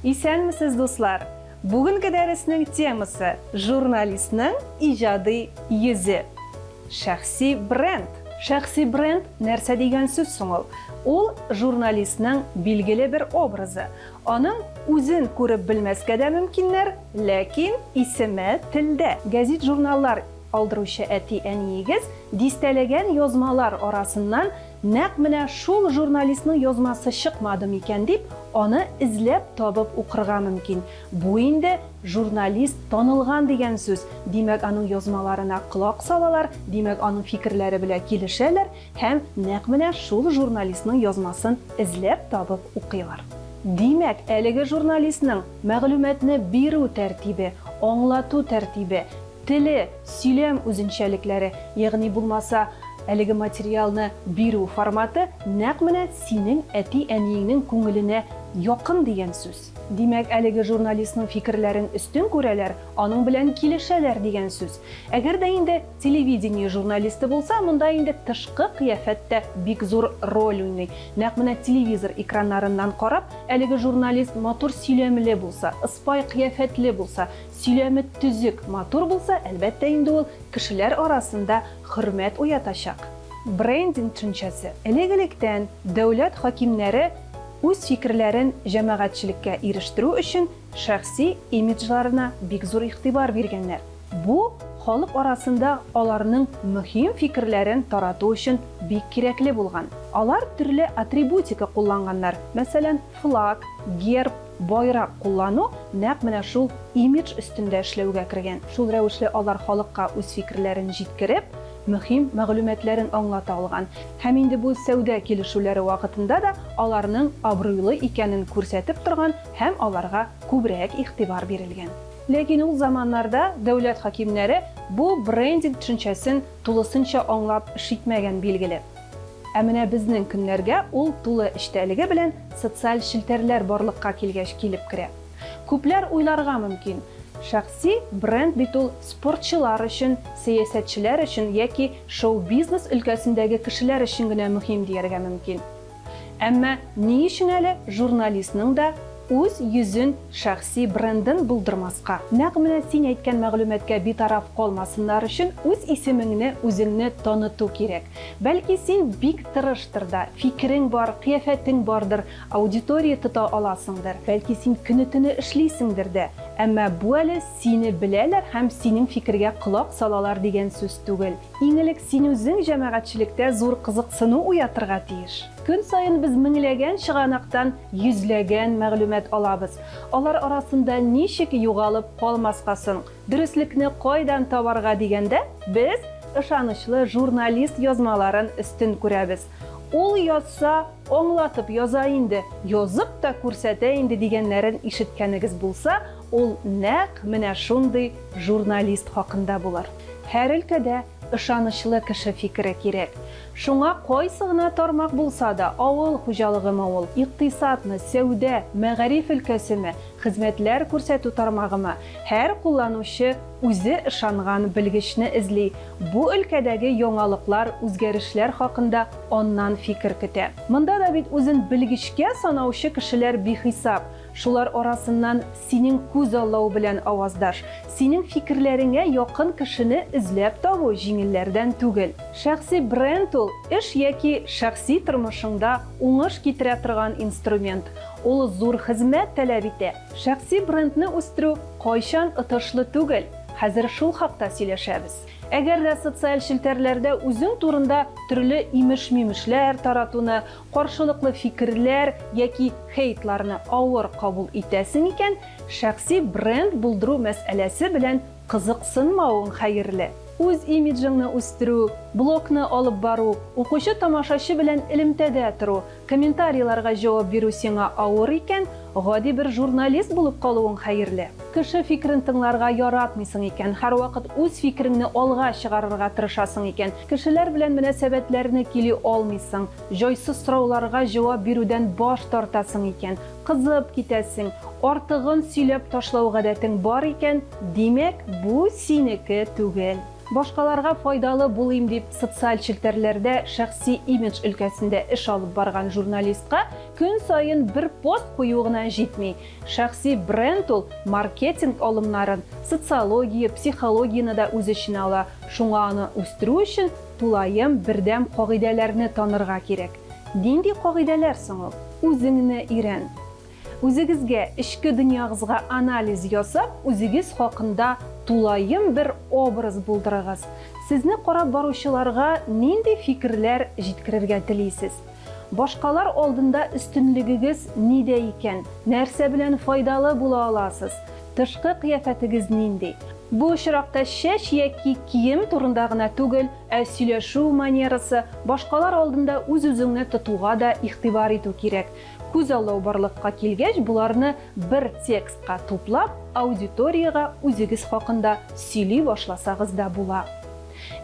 Исәнмесез, дуслар? Бүгенге дәреснең темасы журналистның иҗади йөзе. Шәхси бренд. Шәхси бренд нәрсә дигән сүз соң ул? Ул журналистның билгеле бер образы. Аның үзен күреп белмәскә дә мөмкиннәр, ләкин исеме телдә. Гәзит журналлар алдыручы әти-әниегез дистәләгән язмалар арасыннан нәкъ менә шул журналистның язмасы чыкмады микән дип, аны эзләп табып укырга мөмкин. Бу инде журналист танылган дигән сүз. Димәк, аның язмаларына колак салалар, димәк, аның фикерләре белән килешәләр һәм нәкъ менә шул журналистның язмасын эзләп табып укыйлар. Димәк, әлеге журналистның мәгълүматны бирү тәртибе, аңлату тәртибе, теле, сөйләм үзенчәлекләре, ягъни булмаса, әлеге материалны бирү форматы нәкъ менә синең әти-әниеңнең күңеленә якын дигән сүз. Димәк, әлеге журналистның фикерләрен өстен күрәләр, аның белән килешәләр дигән сүз. Әгәр дә инде телевидение журналисты булса, монда инде тышкы кыяфәттә бик зур роль уйный. Нәкъ менә телевизор экраннарыннан карап, әлеге журналист матур сөйләмле булса, ыспай кыяфәтле булса, сөйләме төзек, матур булса, әлбәттә инде ул кешеләр арасында хөрмәт уятачак. Брендинг төшенчәсе. Элек-электән дәүләт хакимнәре үз фикерләрен җәмәгатьчелеккә ирештерү өчен шәхси имиджларына бик зур игътибар биргәннәр. Бу халык арасында аларның мөһим фикерләрен тарату өчен бик кирәкле булган. Алар төрле атрибутика кулланганнар. Мәсәлән, флаг, герб, байрак куллану нәкъ менә шул имидж өстендә эшләүгә кергән. Шул рәвешле алар халыкка үз фикерләрен җиткереп, мөһим мәгълүматларын аңлата алган. Һәм инде бу сәүдә килешүләре вакытында да аларның абруйлы икәнен күрсәтеп торган һәм аларга күбрәк игътибар бирелгән. Ләкин ул заманнарда дәүләт хакимнәре бу брендинг төшенчәсен тулысынча аңлап ишетмәгән билгеле. Ә менә безнең көннәргә ул тулы эчтәлеге белән социаль шелтәрләр барлыкка килгәч килеп керә. Күпләр уйларга мөмкин, шәхси бренд бит ул спортчылар өчен, сәясәтчеләр өчен яки шоу-бизнес өлкәсендәге кешеләр өчен генә мөһим дияргә мөмкин. Әмма ни өчен әле журналистның да үз йөзен, шәхси брендын булдырмаска? Нәкъ менә син әйткән мәгълүматкә битараф калмасыннар өчен үз исемеңне, үзеңне таныту кирәк. Бәлки син бик тырыштыр да, фикерең бар, кыяфәтең бардыр, аудитория тота аласыңдыр. Бәлки син көне-төне эшлисеңдер дә. Әмма бу әле сине беләләр һәм синең фикергә колак салалар дигән сүз түгел. Иң элек син үзең җәмәгатьчелектә зур кызыксыну уятырга тиеш. Көн сайын без меңләгән чыганактан йөзләгән мәгълүмат алабыз. Алар арасында ничек югалып калмаска соң? Дөреслекне кайдан табарга дигәндә, без ышанычлы журналист язмаларын өстен күрәбез. Ул язса, аңлатып яза инде, язып та күрсәтә инде дигәннәрен ишеткәнегез булса, ул нәкъ менә шундый журналист хакында булыр. Һәр өлкәдә ышанычлы кеше фикере кирәк. Шуңа кайсы гына тармак булса да, авыл хуҗалыгымы ул, икътисадны, сәүдә, мәгариф өлкәсеме, хезмәтләр күрсәтү тармагымы, һәр кулланучы үзе ышанган белгечне эзли. Бу өлкәдәге яңалыклар, үзгәрешләр хакында аннан фикер көтә. Монда да бит үзен белгечкә санаучы кешеләр бихисап. Шулар арасыннан синең күз аллау белән аваздаш, синең фикерләреңә якын кешене эзләп табу җиңелләрдән түгел. Шәхси бренд ул эш яки шәхси тормышыңда уңыш китерә торган инструмент. Ул зур хезмәт таләп итә. Шәхси брендны үстерү кайчан отышлы түгел. Хәзер шул хакта сөйләшәбез. Әгәр дә социаль шелтәрләрдә үзең турында төрле имеш-мимешләр таратуны, каршылыклы фикерләр яки хейтларны авыр кабул итәсең икән, шәхси бренд булдыру мәсьәләсе белән кызыксынмавың хәерле. Үз имиджыңны үстерү, блогны алып бару, укучы тамашачы белән элемтәдә тору, комментарийларга җавап бирү сиңа авыр икән, гади бер журналист булып калуың хәерле. Кеше фикерен тыңларга яратмыйсың икән, һәрвакыт үз фикереңне алга чыгарырга тырышасың икән, кешеләр белән мөнәсәбәтләрне кили алмыйсың, җайсыз сорауларга җавап бирүдән баш тартасың икән, кызып китәсең, артыгын сөйләп ташлау гадәтең бар икән, димәк, бу синеке түгел. Башкаларга файдалы булыйм дип социаль челтәрләрдә шәхси имидж өлкәсендә эш алып барган журналистка күн сайын бер пост кую гына җитми. Шәхси бренд ул маркетинг алымнарын, социология, психологияны да үз эченә ала. Шуңа аны үстерү өчен тулаем бердәм кагыйдәләрне танырга кирәк. Нинди кагыйдәләр соң ул? Үзеңне өйрән. Үзегезгә, эчке дөньягызга анализ ясап, үзегез хакында тулаем бер образ булдырыгыз. Сезне карап баручыларга нинди фикерләр җиткерергә телисез? Башкалар алдында өстенлегегез нидә икән? Нәрсә белән файдалы була аласыз? Тышкы кыяфәтегез нинди? Бу очракта шәч яки кием турында гына түгел, сөйләшү манерасы, башкалар алдында үз-үзеңне тотуга да игътибар итү кирәк. Күз алу барлыкка килгәч, буларны бер текстка туплап, аудиторияга үзегез хакында сөйли башласагыз да була.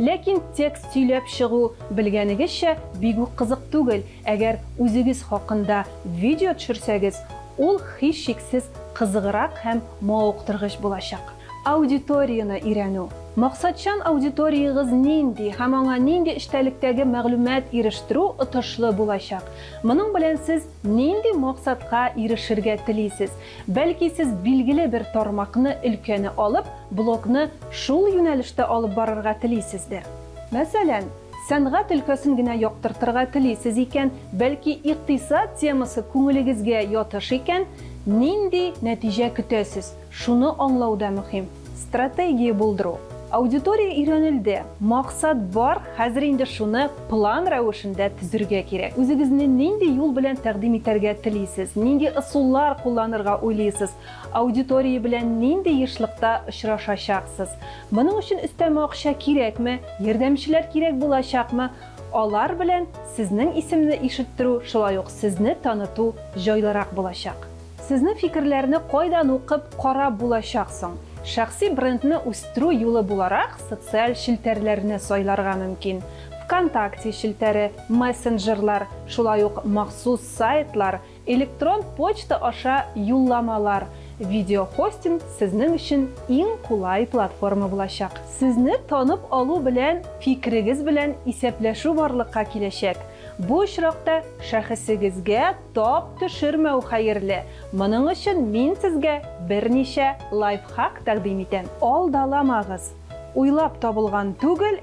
Ләкин текст сөйләп чыгу белгәнегезчә бик үк кызык түгел. Әгәр үзегез хакында видео төшерсәгез, ул һичшиксез кызыграк һәм мавыктыргыч булачак. Аудиторияны өйрәнү. Максатчан аудиториягыз нинди һәм аңа нинди эчтәлектәге мәгълүмат ирештерү отышлы булачак. Моның белән сез нинди максатка ирешергә телисез? Бәлки сез билгеле бер тармакны өлкәне алып, блогны шул юнәлештә алып барырга телисездер. Мәсәлән, сәнгать өлкәсен генә яктыртырга телисез икән, бәлки икътисад темасы күңелегезгә ятыш икән, нинди нәтиҗә көтәсез? Шуны аңлау да мөһим. Стратегия булдыру. Аудитория өйрәнелде. Максат бар, хәзер инде шуны план рәвешендә төзергә кирәк. Үзегезне нинди юл белән тәкъдим итәргә телисез? Нинди ысуллар кулланырга уйлыйсыз? Аудитория белән нинди ешлыкта очрашачаксыз? Моның өчен өстәмә акча кирәкме? Ярдәмчеләр кирәк булачакмы? Алар белән сезнең исемне ишеттерү, шулай ук сезне таныту җайлырак булачак. Сезнең фикерләрне кайдан укып, карап булачаксың? Шәхси брендны үстерү юлы буларак социаль шелтәрләрне сайларга мөмкин. ВКонтакте шелтәре, мессенджерлар, шулай ук махсус сайтлар, электрон почта аша юлламалар. Видеохостинг сезнең өчен иң кулай платформа булачак. Сезне танып алу белән, фикерегез белән исәпләшү барлыкка киләчәк. Бу очракта шәхесегезгә тап төшермәү хәерле. Моның өчен мин сезгә берничә лайфхак тәкъдим итәм. Алдаламагыз. Уйлап табылган түгел,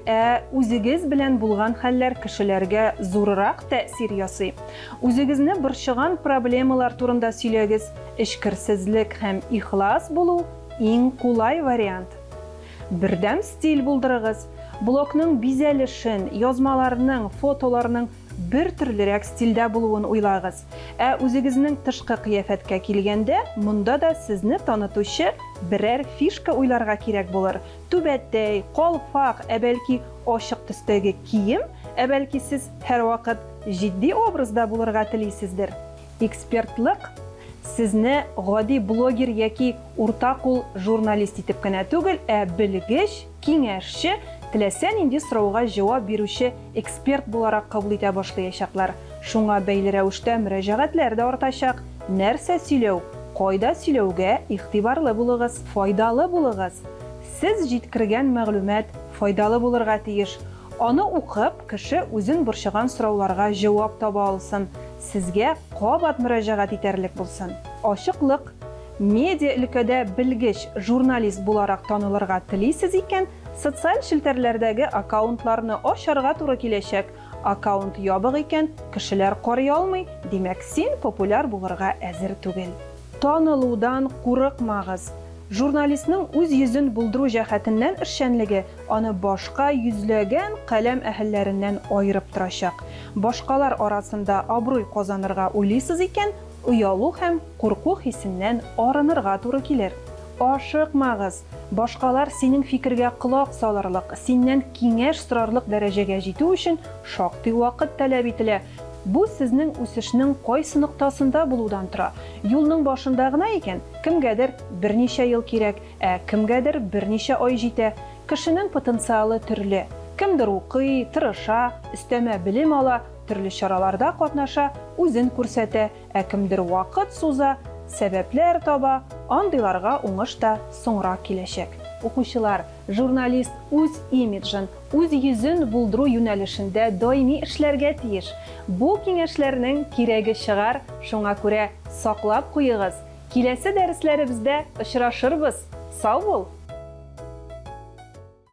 үзегез белән булган хәлләр кешеләргә зуррак тәэсир ясый. Үзегезне борчыган проблемалар турында сөйләгез. Эчкерсезлек һәм ихлас булу иң кулай вариант. Бердәм стиль булдырыгыз. Блогның бизәлешен, язмаларның, фотоларның бер төрлерәк стильдә булуын уйлагыз. Үзегезнең тышкы кыяфәткә килгәндә, монда да сезне танытучы берәр фишка уйларга кирәк булыр. Түбәтәй, калфак, бәлки ачык төстәге кием, бәлки сез һәрвакыт җитди образда булырга телисездер. Экспертлык сезне гади блогер яки уртакул журналист итеп кенә түгел, белгеч, киңәшче, теләсә нинди сорауга җавап бирүче эксперт буларак кабул итә башлаячаклар. Шуңа бәйле рәвештә мөрәҗәгатьләр дә артачак. Нәрсә сөйләү, кайда сөйләүгә игътибарлы булыгыз, файдалы булыгыз. Сез җиткергән мәгълүмат файдалы булырга тиеш. Аны укып, кеше үзен борчыган сорауларга җавап таба алсын. Сезгә кабат мөрәҗәгать итәрлек булсын. Ачыклык. Медиа өлкәдә белгеч журналист буларак танылырга телисез икән, социаль шелтәрләрдәге аккаунтларны ачарга туры киләчәк. Аккаунт ябык икән, кешеләр карый алмый, димәк син популяр булырга әзер түгел. Танылудан курыкмагыз. Журналистның үз йөзен булдыру җәһәтеннән эшчәнлеге аны башка йөзләгән каләм әһелләреннән аерып торачак. Башкалар арасында абруй казанырга уйлыйсыз икән, уялу һәм курку хисеннән арынырга туры килер. Ашыкмагыз. Башкалар синең фикергә колак салырлык, синнән киңәш сорарлык дәрәҗәгә җитү өчен шактый вакыт таләп ителә. Бу сезнең үсешнең кайсы ноктасында булудан тора. Юлның башында гына икән, кемгәдер берничә ел кирәк, кемгәдер берничә ай җитә. Кешенең потенциалы төрле. Кемдер укый, тырыша, өстәмә белем ала, төрле чараларда катнаша, үзен күрсәтә, кемдер вакыт суза, сәбәпләр таба, андыйларга уңыш та соңрак киләчәк. Укучылар, журналист үз имиджын, үз йөзен булдыру юнәлешендә даими эшләргә тиеш. Бу киңәшләрнең кирәге чыгар, шуңа күрә саклап куегыз. Киләсе дәресләребездә очрашырбыз. Сау бул!